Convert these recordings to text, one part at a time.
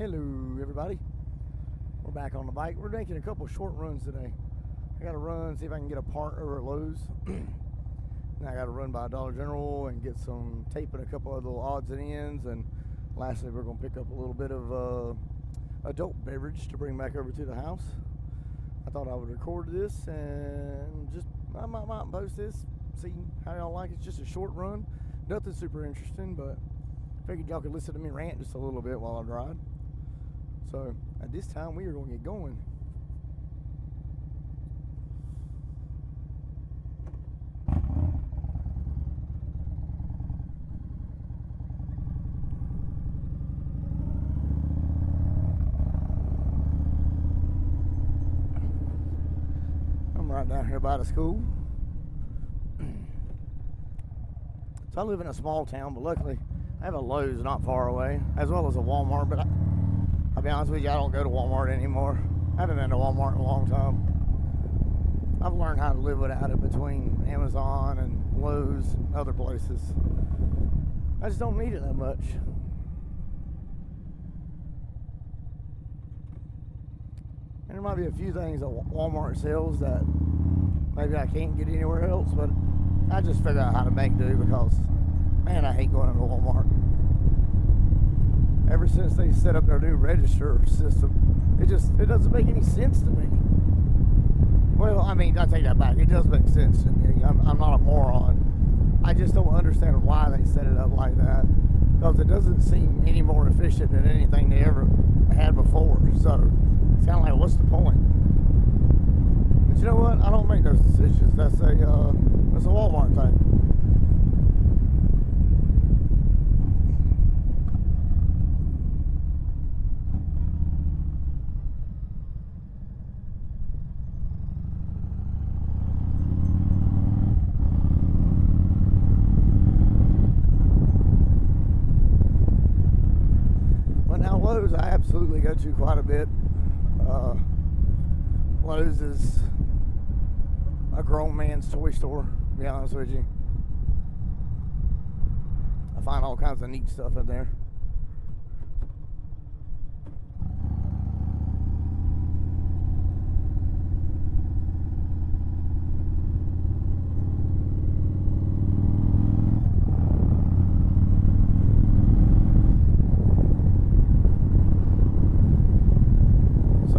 Hello everybody, we're back on the bike. We're making a couple short runs today. I gotta run, see if I can get a part over at Lowe's. And I gotta run by Dollar General and get some tape and a couple of little odds and ends. And lastly, we're gonna pick up a little bit of adult beverage to bring back over to the house. I thought I would record this and just I might post this, see how y'all like it. It's just a short run, nothing super interesting, but figured y'all could listen to me rant just a little bit while I ride. So at this time, we are going to get going. I'm right down here by the school. So I live in a small town, but luckily I have a Lowe's not far away, as well as a Walmart, but I'll be honest with you, I don't go to Walmart anymore. I haven't been to Walmart in a long time. I've learned how to live without it between Amazon and Lowe's and other places. I just don't need it that much. And there might be a few things that Walmart sells that maybe I can't get anywhere else, but I just figure out how to make do because, man, I hate going to Walmart. Ever since they set up their new register system, it doesn't make any sense to me. Well, I mean, I take that back. It does make sense to me. I'm not a moron. I just don't understand why they set it up like that, because it doesn't seem any more efficient than anything they ever had before. So it's kind of like, what's the point? But you know what? I don't make those decisions. That's a Walmart thing. Lowe's I absolutely go to quite a bit. Lowe's is a grown man's toy store, to be honest with you. I find all kinds of neat stuff in there.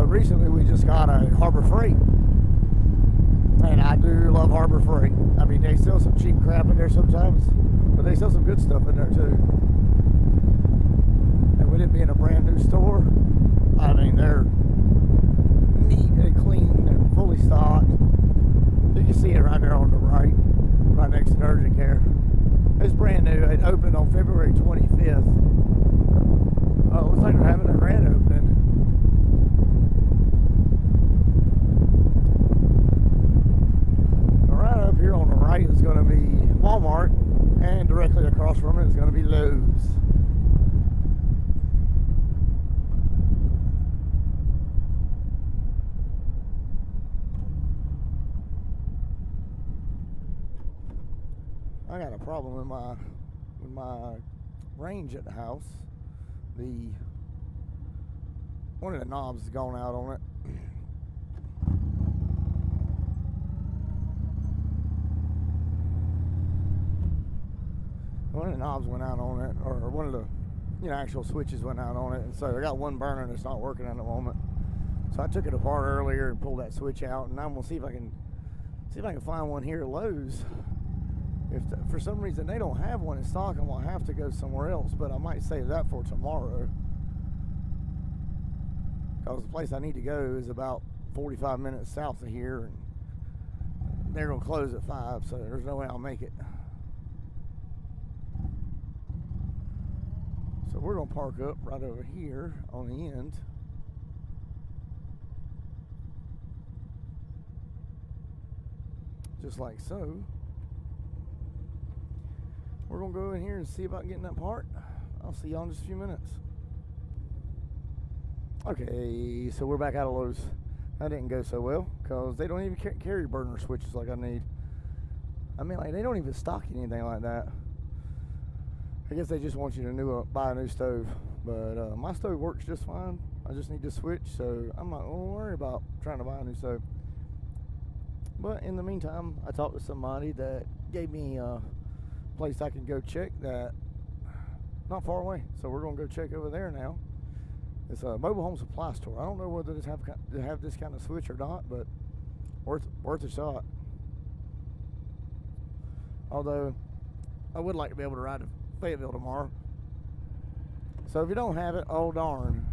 Recently we just got a Harbor Freight, and I do love Harbor Freight. I mean, they sell some cheap crap in there sometimes, but they sell some good stuff in there too. And with it being a brand new store, I mean, they're neat and clean and fully stocked. You can see it right there on the right next to urgent care. It's brand new. It opened on February 25th. Oh, looks like they're having a grand opening. Here on the right is going to be Walmart, and directly across from it is going to be Lowe's. I got a problem with my range at the house. One of the knobs has gone out on it. One of the knobs went out on it, or one of the actual switches went out on it, and so I got one burner that's not working at the moment. So I took it apart earlier and pulled that switch out, and I'm gonna see if I can find one here at Lowe's. If for some reason they don't have one in stock, I'm gonna have to go somewhere else, but I might save that for tomorrow, because the place I need to go is about 45 minutes south of here, and they're gonna close at 5, so there's no way I'll make it. So we're going to park up right over here on the end. Just like so. We're going to go in here and see about getting that part. I'll see y'all in just a few minutes. Okay, so we're back out of Lowe's. That didn't go so well because they don't even carry burner switches like I need. I mean, like, they don't even stock anything like that. I guess they just want you to buy a new stove. But my stove works just fine. I just need to switch, so I'm not going to worry about trying to buy a new stove. But in the meantime, I talked to somebody that gave me a place I can go check that not far away. So we're going to go check over there now. It's a mobile home supply store. I don't know whether they have this kind of switch or not, but worth a shot. Although I would like to be able to ride to Fayetteville tomorrow. So if you don't have it, oh darn.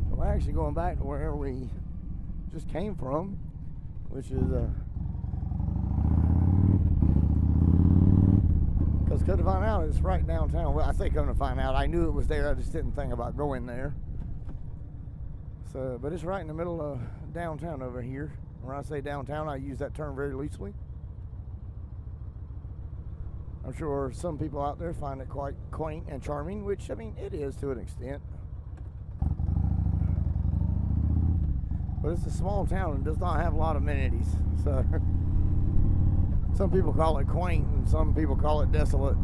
So we're actually going back to where we just came from, which is because come to find out it's right downtown. Well, I say come to find out, I knew it was there, I just didn't think about going there. So, but it's right in the middle of downtown over here. When I say downtown, I use that term very loosely. I'm sure some people out there find it quite quaint and charming, which, I mean, it is to an extent. But it's a small town and does not have a lot of amenities. So some people call it quaint and some people call it desolate.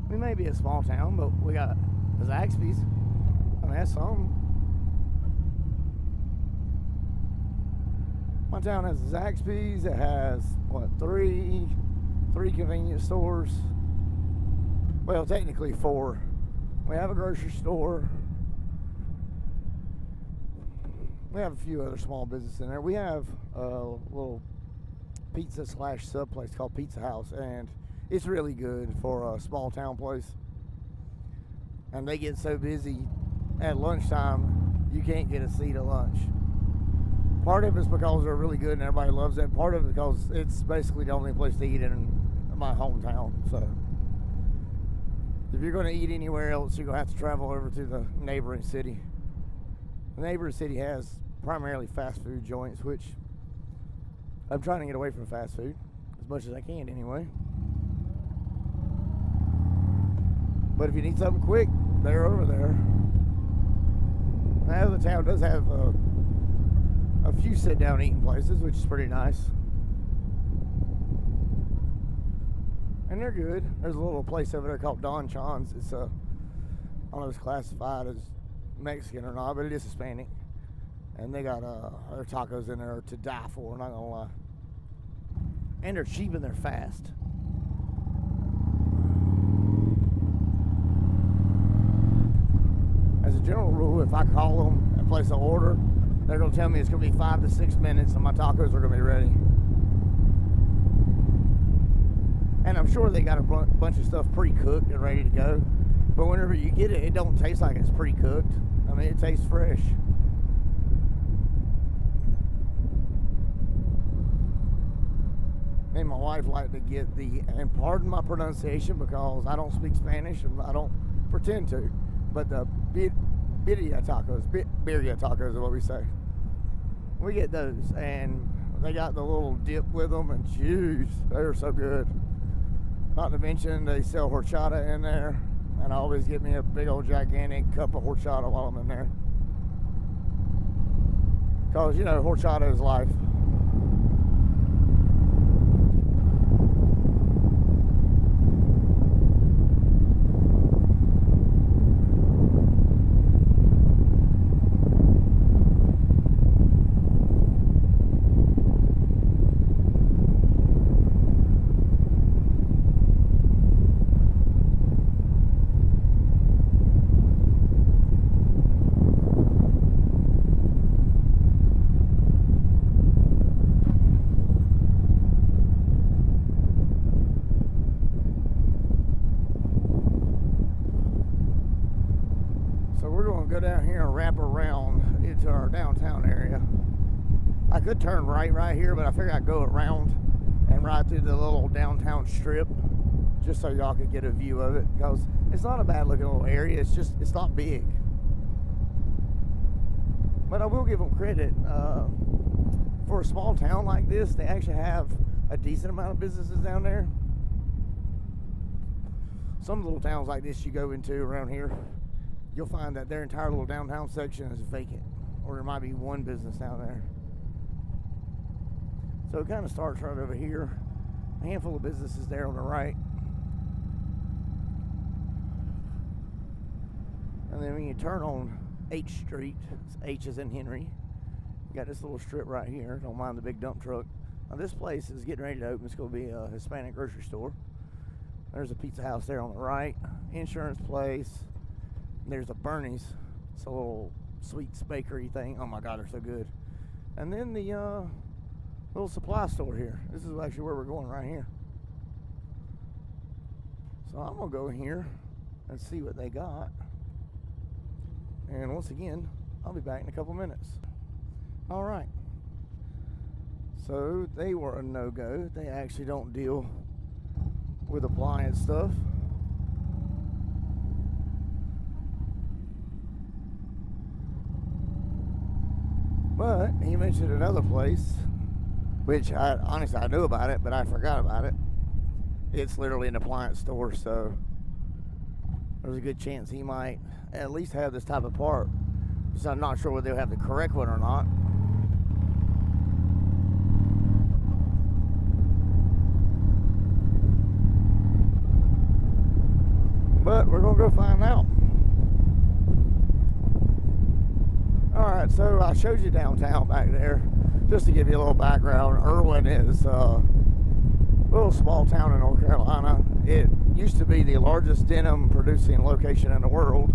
We may be a small town, but we got the Zaxby's. I mean, that's something. My town has the Zaxby's. It has, what, three convenience stores. Well, technically 4. We have a grocery store. We have a few other small businesses in there. We have a little pizza / sub place called Pizza House, and it's really good for a small town place. And they get so busy at lunchtime, you can't get a seat at lunch. Part of it's because they're really good and everybody loves it. Part of it because it's basically the only place to eat in my hometown. So if you're going to eat anywhere else, you're going to have to travel over to the neighboring city. The neighboring city has primarily fast food joints, which I'm trying to get away from fast food as much as I can anyway. But if you need something quick, they're over there. Now, the town does have a few sit-down eating places, which is pretty nice. And they're good. There's a little place over there called Don Chan's. It's I don't know if it's classified as Mexican or not, but it is Hispanic. And they got their tacos in there to die for, not gonna lie. And they're cheap and they're fast. As a general rule, if I call them and place an order, they're going to tell me it's going to be 5 to 6 minutes and my tacos are going to be ready. And I'm sure they got a bunch of stuff pre-cooked and ready to go. But whenever you get it, it don't taste like it's pre-cooked. I mean, it tastes fresh. Me and my wife like to get and pardon my pronunciation because I don't speak Spanish and I don't pretend to, but the birria tacos is what we say. We get those, and they got the little dip with them, and jeez, they're so good. Not to mention they sell horchata in there, and I always get me a big old gigantic cup of horchata while I'm in there. Because, you know, horchata is life. go down here and wrap around into our downtown area. I could turn right here, but I figured I'd go around and ride through the little downtown strip just so y'all could get a view of it, because it's not a bad looking little area. It's just, it's not big. But I will give them credit. For a small town like this, they actually have a decent amount of businesses down there. Some little towns like this you go into around here, you'll find that their entire little downtown section is vacant, or there might be one business down there. So it kind of starts right over here. A handful of businesses there on the right. And then when you turn on H Street, H is in Henry, you got this little strip right here. Don't mind the big dump truck. Now this place is getting ready to open. It's going to be a Hispanic grocery store. There's a pizza house there on the right. Insurance place. There's a Bernie's. It's a little sweets bakery thing. Oh my God, they're so good. And then the little supply store here. This is actually where we're going right here. So I'm going to go in here and see what they got. And once again, I'll be back in a couple minutes. All right. So they were a no-go. They actually don't deal with appliance stuff. But he mentioned another place, which I honestly I knew about it, but I forgot about it. It's literally an appliance store, so there's a good chance he might at least have this type of part. So I'm not sure whether they'll have the correct one or not. But we're gonna go find out. Alright, so I showed you downtown back there. Just to give you a little background, Erwin is a little small town in North Carolina. It used to be the largest denim producing location in the world.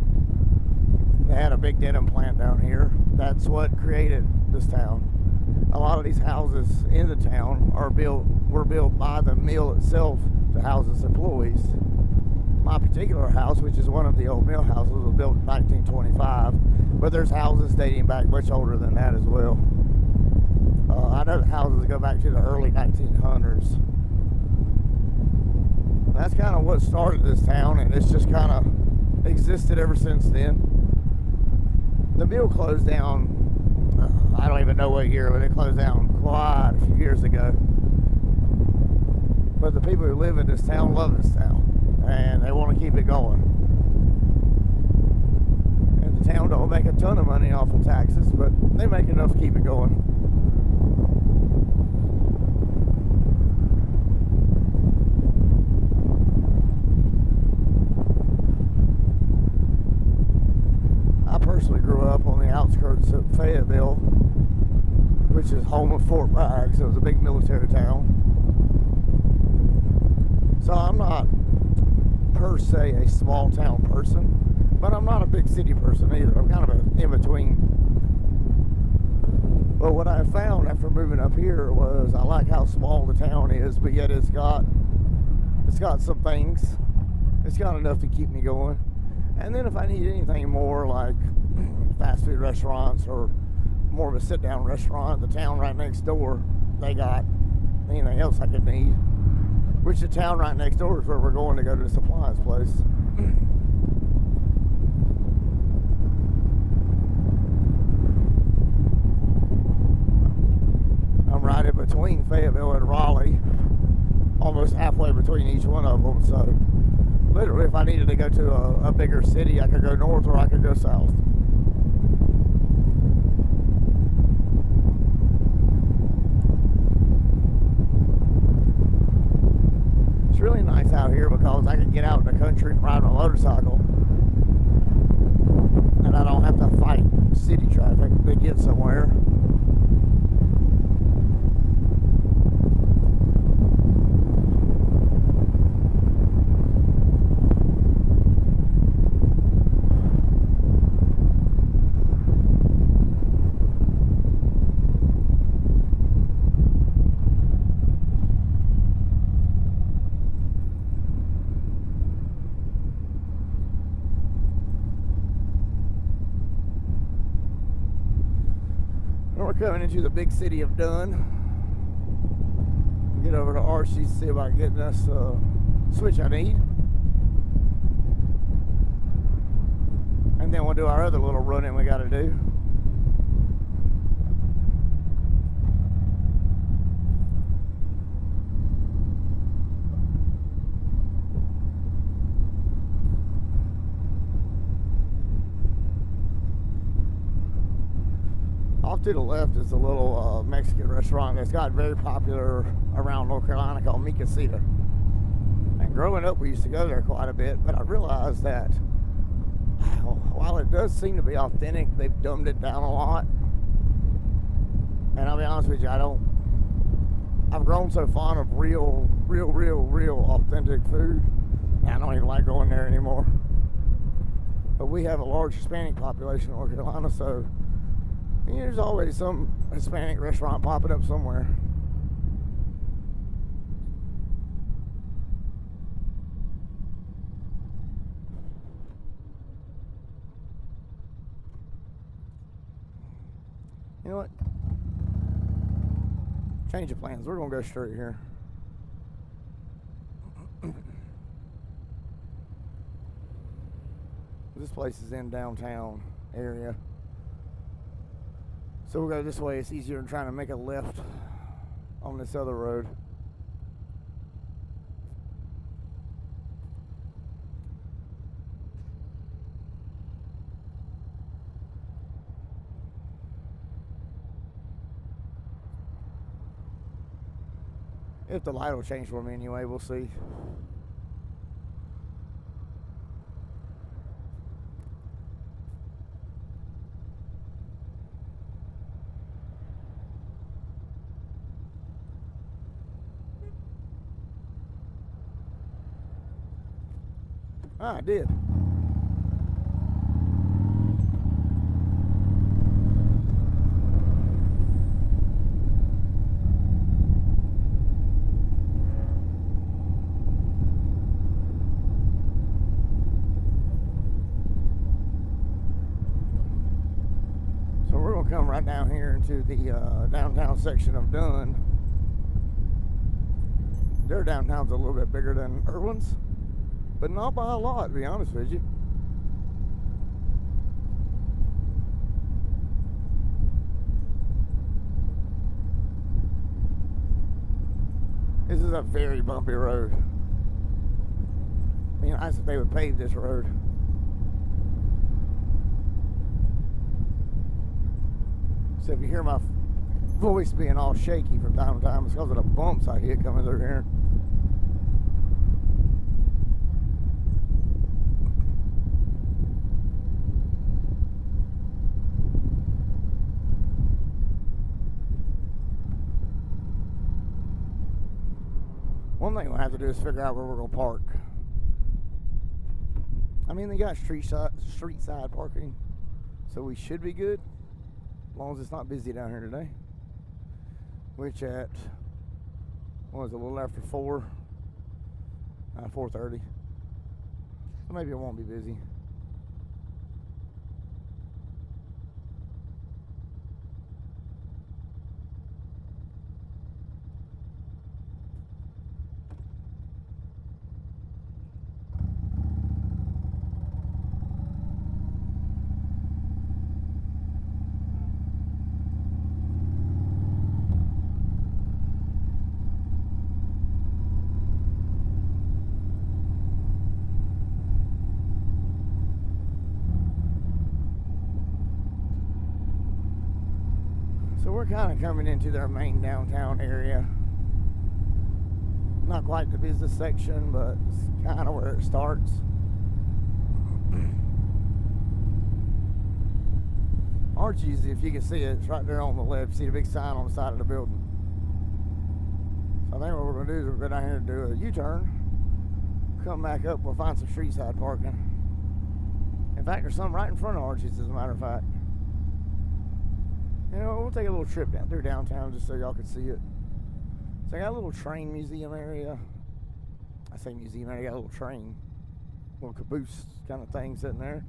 They had a big denim plant down here. That's what created this town. A lot of these houses in the town were built by the mill itself to house its employees. My particular house, which is one of the old mill houses, was built in 1925, but there's houses dating back much older than that as well. I know the houses go back to the early 1900s. That's kind of what started this town, and it's just kind of existed ever since then. The mill closed down, I don't even know what year, but it closed down quite a few years ago. But the people who live in this town love this town, and they want to keep it going. And the town don't make a ton of money off of taxes, but they make enough to keep it going. I personally grew up on the outskirts of Fayetteville, which is home of Fort Bragg, so it was a big military town. So I'm not per se a small town person, but I'm not a big city person either. I'm kind of an in-between. But what I found after moving up here was I like how small the town is, but yet it's got some things. It's got enough to keep me going. And then if I need anything more like fast food restaurants or more of a sit-down restaurant, the town right next door, they got anything else I could need. Which the town right next door is where we're going to go to the supplies place. I'm right in between Fayetteville and Raleigh, almost halfway between each one of them. So literally, if I needed to go to a bigger city, I could go north or I could go south. It's really nice out here because I can get out in the country and ride my motorcycle, and I don't have to fight city traffic to get somewhere. We're coming into the big city of Dunn. Get over to Archie's, see about getting us a switch I need. And then we'll do our other little run-in we gotta do. Off to the left is a little Mexican restaurant that's got very popular around North Carolina called Mi Casita. And growing up, we used to go there quite a bit, but I realized that while it does seem to be authentic, they've dumbed it down a lot. And I'll be honest with you, I've grown so fond of real authentic food, I don't even like going there anymore. But we have a large Hispanic population in North Carolina, so there's always some Hispanic restaurant popping up somewhere. You know what? Change of plans. We're going to go straight here. This place is in downtown area. So we'll go this way. It's easier than trying to make a left on this other road. If the light will change for me anyway, we'll see. Ah, I did. So we're going to come right down here into the downtown section of Dunn. Their downtown's a little bit bigger than Errands, but not by a lot, to be honest with you. This is a very bumpy road. I mean, I said they would pave this road. So if you hear my voice being all shaky from time to time, it's because of the bumps I hit coming through here. One thing we'll have to do is figure out where we're going to park. I mean, they got street side parking, so we should be good, as long as it's not busy down here today. Which at, what was it, a little after 4, 4:30. So maybe it won't be busy. So we're kind of coming into their main downtown area. Not quite the business section, but it's kind of where it starts. Archie's, if you can see it, it's right there on the left. You see the big sign on the side of the building. So I think what we're going to do is we're going to go down here and do a U-turn. Come back up, we'll find some street side parking. In fact, there's some right in front of Archie's, as a matter of fact. You know, we'll take a little trip down through downtown just so y'all can see it. So I got a little train museum area. I say museum area, I got a little train, little caboose kind of thing sitting there.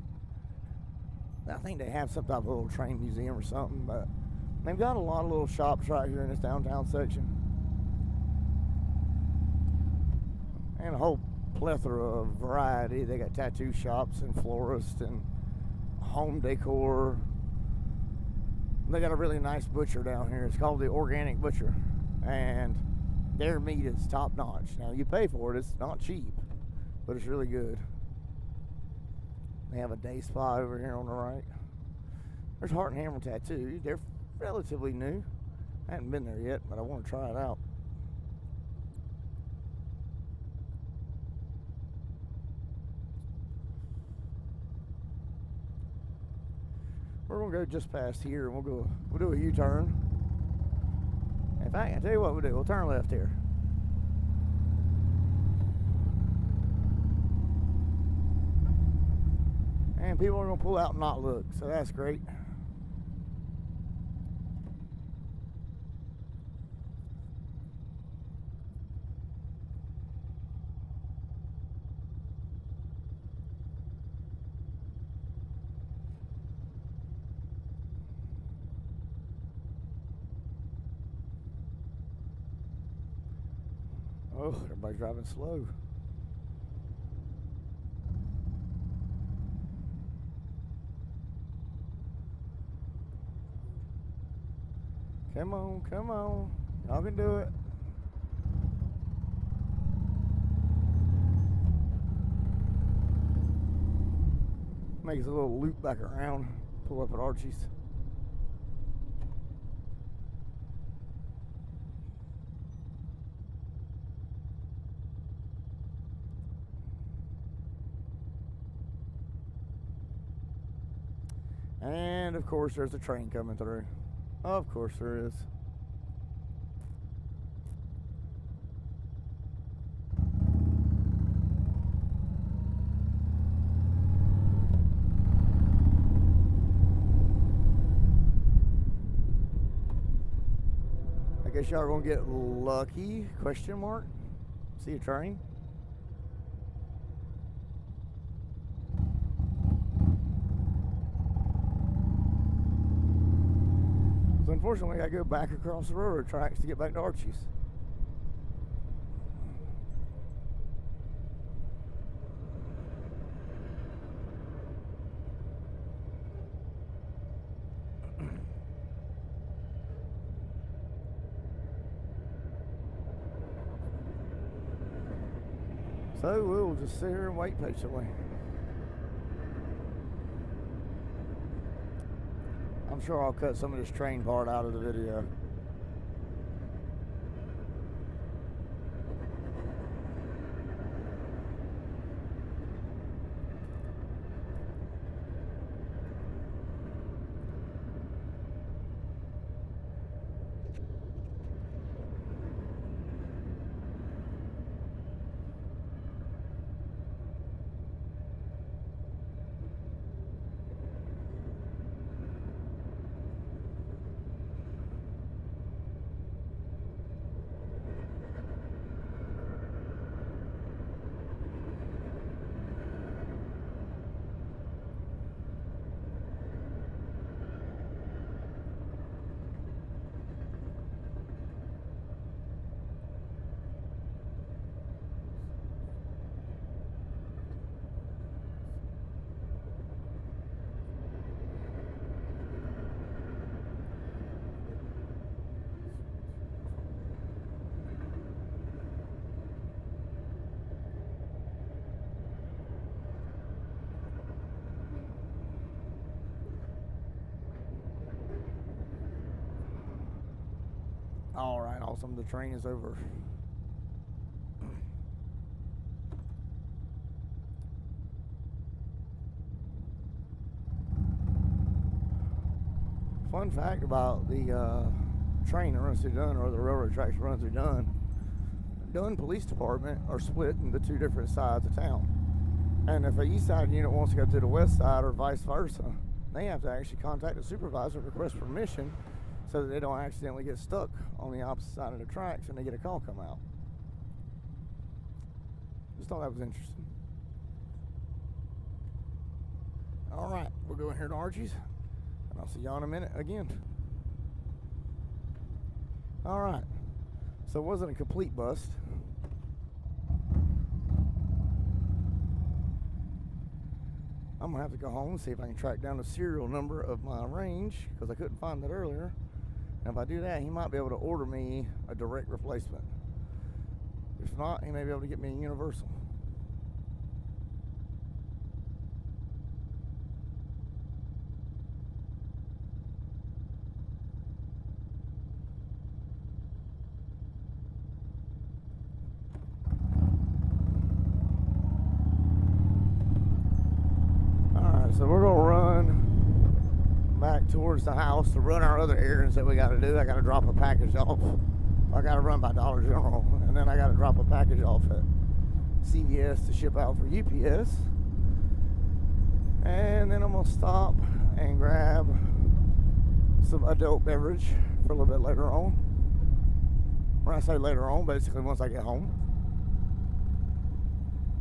I think they have some type of little train museum or something, but They've got a lot of little shops right here in this downtown section. And a whole plethora of variety. They got tattoo shops and florists and home decor. They got a really nice butcher down here. It's called the Organic Butcher. And their meat is top notch. Now you pay for it, it's not cheap, but it's really good. They have a day spa over here on the right. There's Heart and Hammer Tattoo. They're relatively new. I haven't been there yet, but I want to try it out. We're gonna go just past here, and we'll do a U-turn. In fact, I tell you what we'll do. We'll turn left here. And people are gonna pull out and not look, so that's great. Oh, everybody's driving slow. Come on, come on. Y'all can do it. Makes a little loop back around. Pull up at Archie's. And of course there's a train coming through. Of course there is. I guess y'all are gonna get lucky, question mark. See a train? So unfortunately, I go back across the railroad tracks to get back to Archie's. So we'll just sit here and wait patiently. I'm sure I'll cut some of this train part out of the video. All right, awesome. The train is over. Fun fact about the train that runs through Dunn, or the railroad tracks that run through Dunn. Dunn Police Department are split into two different sides of town. And if an east side unit wants to go to the west side or vice versa, they have to actually contact the supervisor and request permission so that they don't accidentally get stuck on the opposite side of the tracks and they get a call come out. Just thought that was interesting. All right, we'll go in here to Archie's, and I'll see y'all in a minute again. All right. So it wasn't a complete bust. I'm going to have to go home and see if I can track down the serial number of my range, because I couldn't find that earlier. And if I do that, he might be able to order me a direct replacement. If not, he may be able to get me a universal. So we're gonna run back towards the house to run our other errands that we gotta do. I gotta drop a package off. I gotta run by Dollar General, and then I gotta drop a package off at CVS to ship out for UPS. And then I'm gonna stop and grab some adult beverage for a little bit later on. When I say later on, basically once I get home,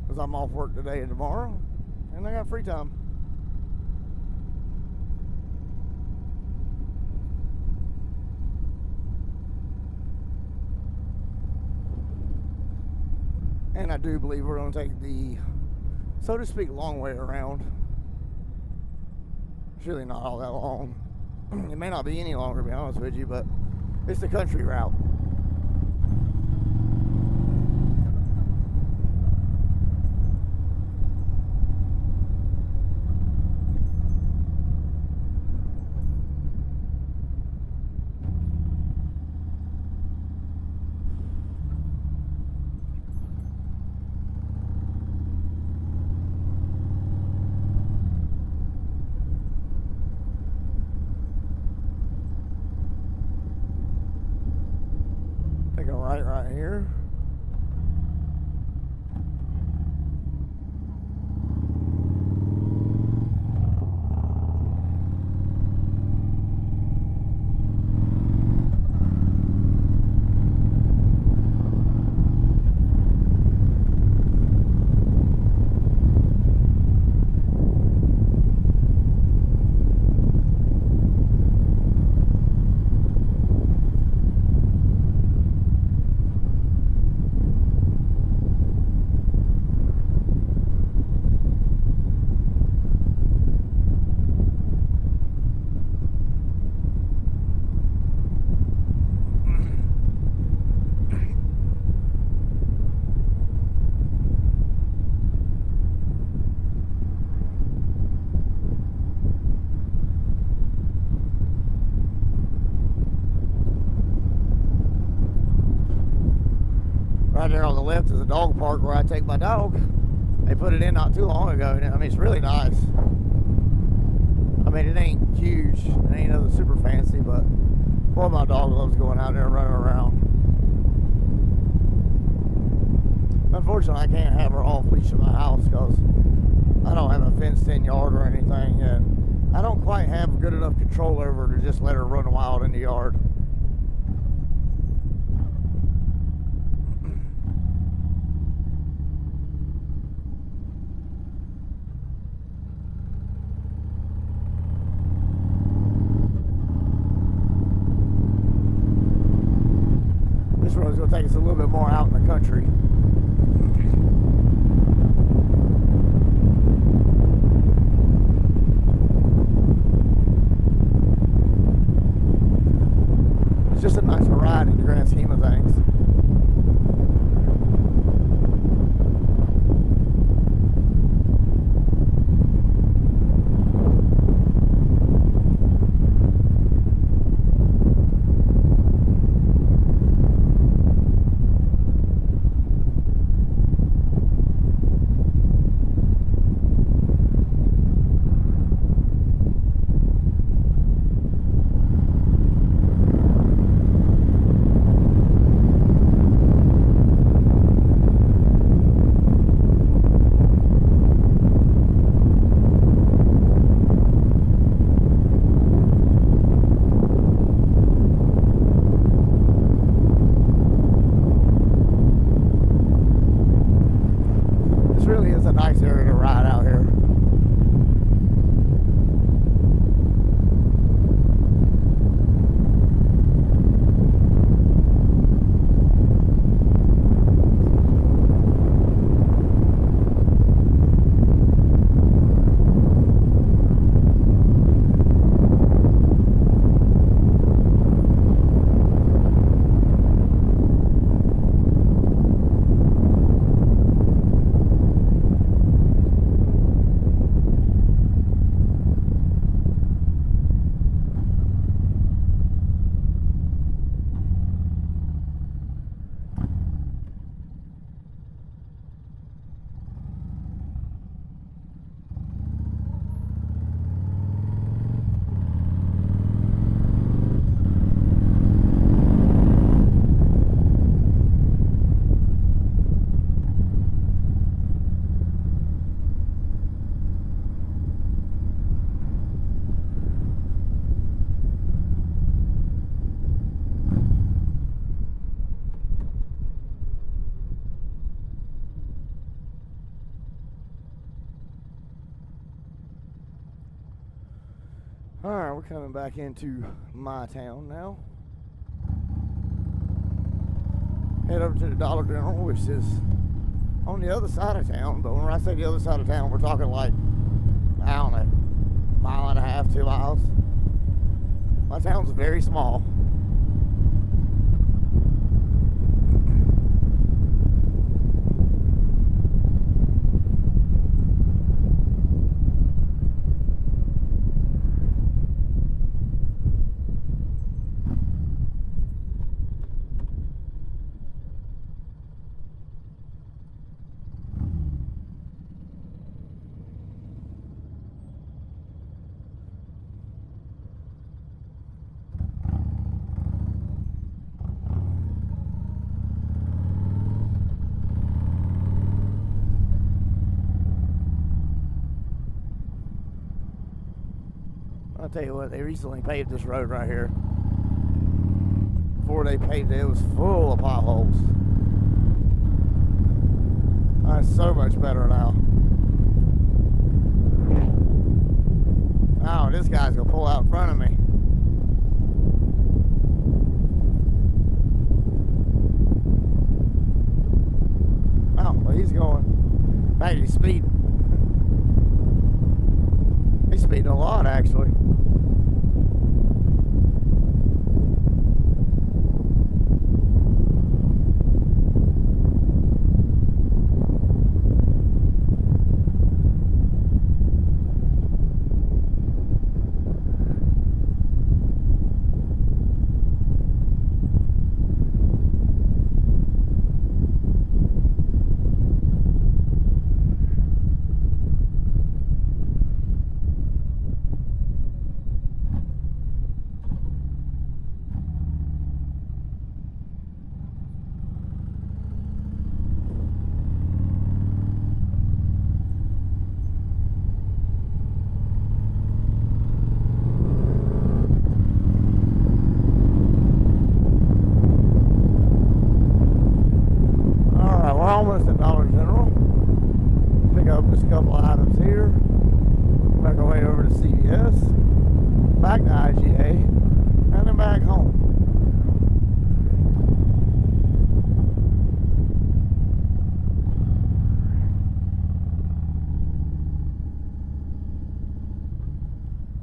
because I'm off work today and tomorrow, and I got free time. And I do believe we're going to take the, so to speak, long way around. It's really not all that long. It may not be any longer, to be honest with you, but it's the country route. Take a right here. Right there on the left is a dog park where I take my dog. They put it in not too long ago. I mean, it's really nice. I mean, it ain't huge. It ain't nothing super fancy, but boy, my dog loves going out there and running around. Unfortunately, I can't have her off leash in my house because I don't have a fenced-in yard or anything, and I don't quite have good enough control over her to just let her run wild in the yard. This road's going to take us a little bit more out in the country. It's just a nicer ride in the grand scheme of things. Alright, we're coming back into my town now. Head over to the Dollar General, which is on the other side of town. But when I say the other side of town, we're talking like, I don't know, mile and a half, 2 miles. My town's very small. I'll tell you what, they recently paved this road right here. Before they paved it, it was full of potholes. It's so much better now. Oh, this guy's gonna pull out in front of me. Oh, well, he's going. Hey, he's speeding. He's speeding a lot, actually. Almost at Dollar General. Pick up just a couple of items here. Back our way over to CVS. Back to IGA. And then back home.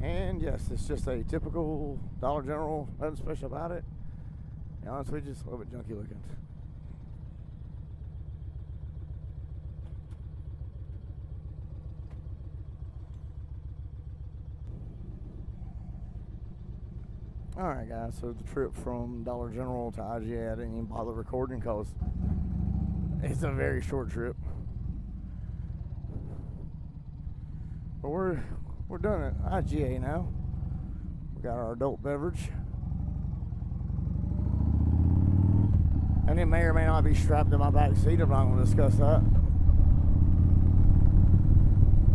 And yes, it's just a typical Dollar General. Nothing special about it. To be honest with you, just a little bit junky looking. Alright guys, so the trip from Dollar General to IGA, I didn't even bother recording because it's a very short trip. But we're done at IGA now. We got our adult beverage. And it may or may not be strapped in my back seat. I'm not going to discuss that.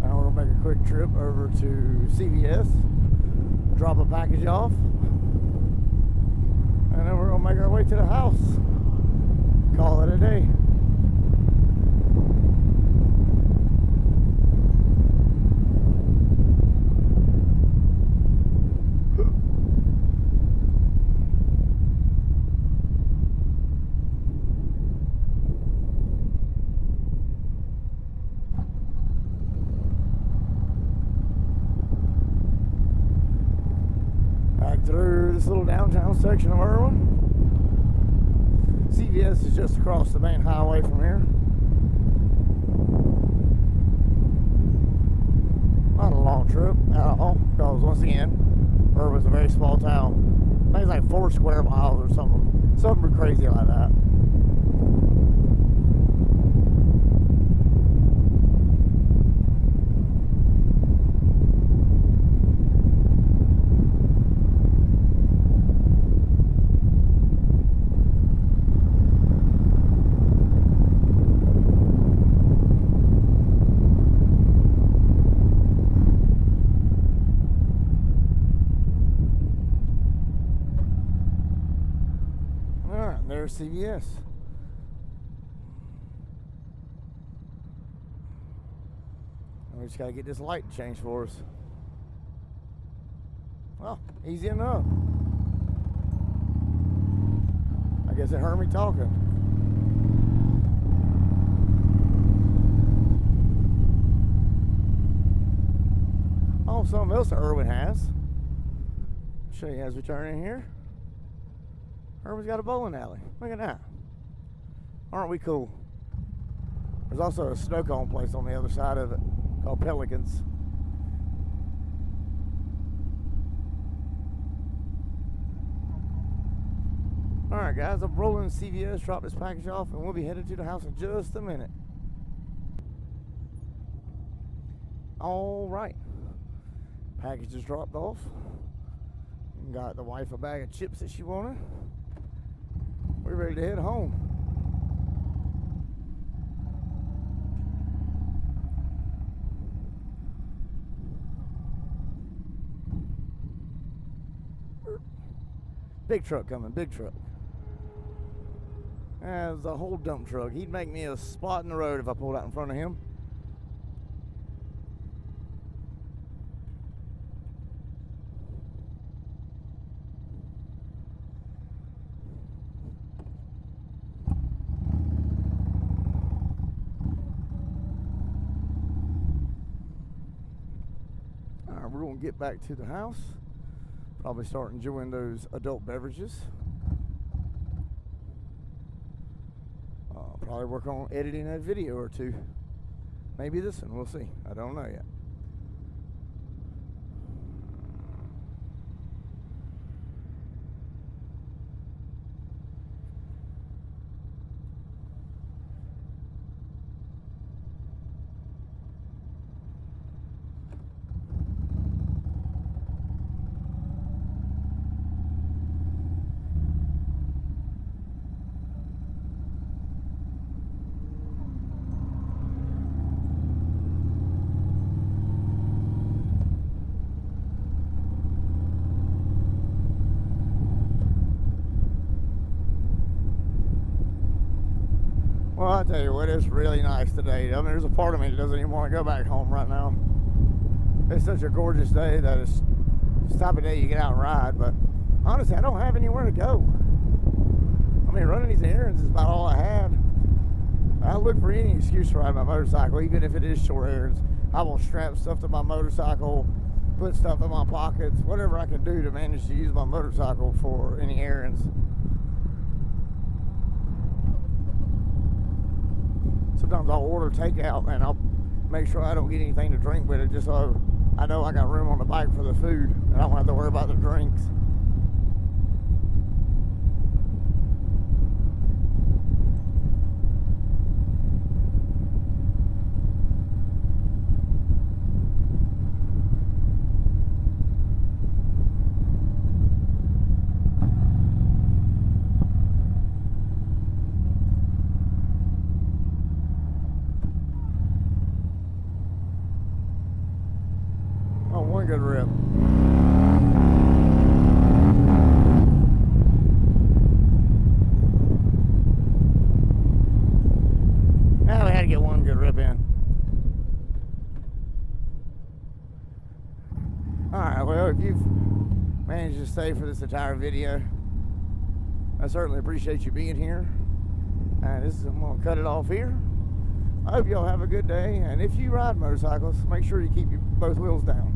Now we're going to make a quick trip over to CVS, drop a package off, and then we're going to make our way to the house. Call it a day. Through this little downtown section of Erwin. CVS is just across the main highway from here. Not a long trip at all, because once again, Erwin's a very small town. I think it's like 4 square miles or something crazy like that. There's CVS. We just gotta get this light changed for us. Well, easy enough. I guess it heard me talking. Oh, something else that Irwin has. I'll show you as we turn in here. Irwin's got a bowling alley. Look at that. Aren't we cool? There's also a snow cone place on the other side of it called Pelicans. Alright guys, I'm rolling CVS, drop this package off, and we'll be headed to the house in just a minute. Alright. Package is dropped off. Got the wife a bag of chips that she wanted. We're ready to head home. Big truck coming, big truck. There's a whole dump truck. He'd make me a spot in the road if I pulled out in front of him. Alright, we're going to get back to the house. Probably start enjoying those adult beverages. Probably work on editing a video or two. Maybe this one, we'll see. I don't know yet. Well, I tell you what, it's really nice today. I mean, there's a part of me that doesn't even want to go back home right now. It's such a gorgeous day that it's the type of day you get out and ride, but honestly, I don't have anywhere to go. I mean, running these errands is about all I had. I look for any excuse to ride my motorcycle, even if it is short errands. I will strap stuff to my motorcycle, put stuff in my pockets, whatever I can do to manage to use my motorcycle for any errands. Sometimes I'll order takeout and I'll make sure I don't get anything to drink with it, just so I know I got room on the bike for the food and I don't have to worry about the drinks. One good rip. Now we had to get one good rip in. Alright, well, if you've managed to stay for this entire video, I certainly appreciate you being here. And I'm going to cut it off here. I hope y'all have a good day, and if you ride motorcycles, make sure you keep both wheels down.